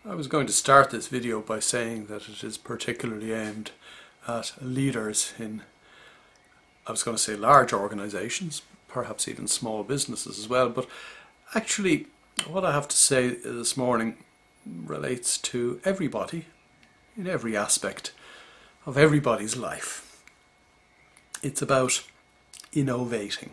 I was going to start this video by saying that it is particularly aimed at leaders in, I was going to say large organisations, perhaps even small businesses as well, but actually what I have to say this morning relates to everybody in every aspect of everybody's life. It's about innovation,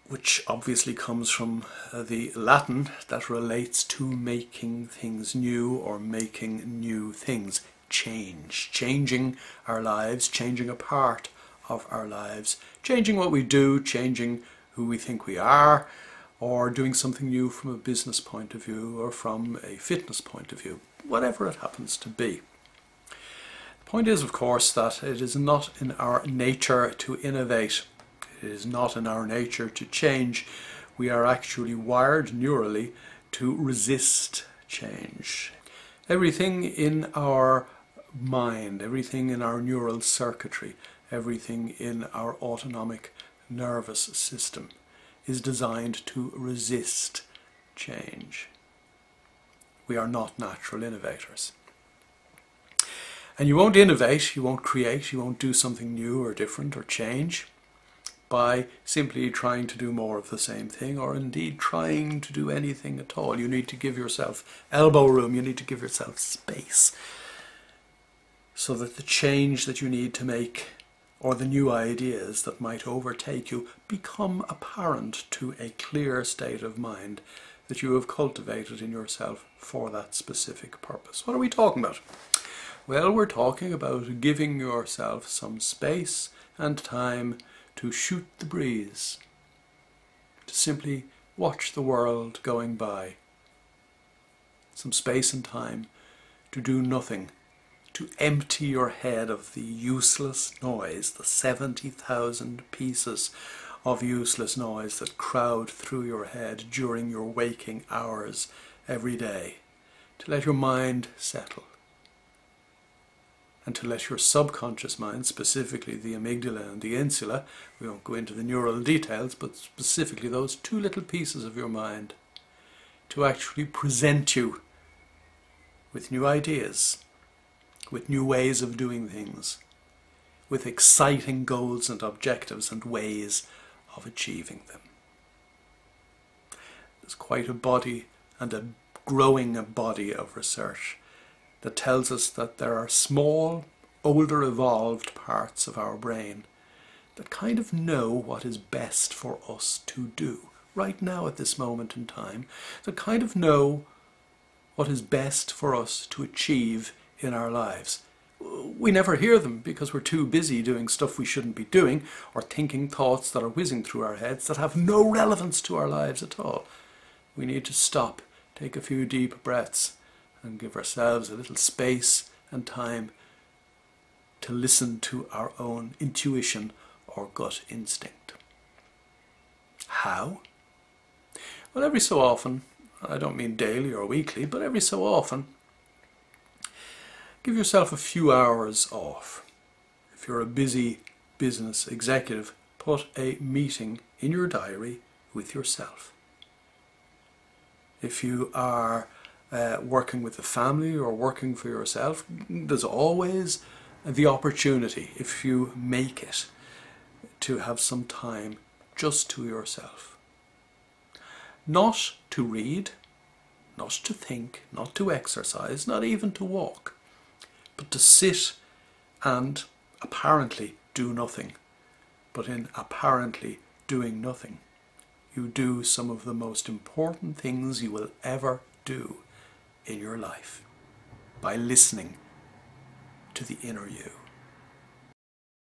which obviously comes from the Latin that relates to making things new or making new things. Changing our lives, changing a part of our lives, changing what we do, changing who we think we are, or doing something new from a business point of view or from a fitness point of view, whatever it happens to be. The point is, of course, that it is not in our nature to innovate. It is not in our nature to change. We are actually wired neurally to resist change. Everything in our mind, everything in our neural circuitry, everything in our autonomic nervous system is designed to resist change. We are not natural innovators. And you won't innovate, you won't create, you won't do something new or different or change by simply trying to do more of the same thing, or indeed trying to do anything at all. You need to give yourself elbow room, you need to give yourself space so that the change that you need to make or the new ideas that might overtake you become apparent to a clear state of mind that you have cultivated in yourself for that specific purpose. What are we talking about? Well, we're talking about giving yourself some space and time to shoot the breeze, to simply watch the world going by. Some space and time to do nothing, to empty your head of the useless noise, the 70,000 pieces of useless noise that crowd through your head during your waking hours every day, to let your mind settle, and to let your subconscious mind, specifically the amygdala and the insula, we won't go into the neural details, but specifically those two little pieces of your mind, to actually present you with new ideas, with new ways of doing things, with exciting goals and objectives and ways of achieving them. There's quite a body and a growing body of research that tells us that there are small, older evolved parts of our brain that kind of know what is best for us to do right now at this moment in time, that kind of know what is best for us to achieve in our lives. We never hear them because we're too busy doing stuff we shouldn't be doing, or thinking thoughts that are whizzing through our heads that have no relevance to our lives at all. We need to stop, take a few deep breaths, and give ourselves a little space and time to listen to our own intuition or gut instinct. How? Well, every so often, I don't mean daily or weekly, but every so often, give yourself a few hours off. If you're a busy business executive, put a meeting in your diary with yourself. If you are working with the family or working for yourself, there's always the opportunity, if you make it, to have some time just to yourself. Not to read, not to think, not to exercise, not even to walk, but to sit and apparently do nothing. But in apparently doing nothing, you do some of the most important things you will ever do in your life by listening to the inner you.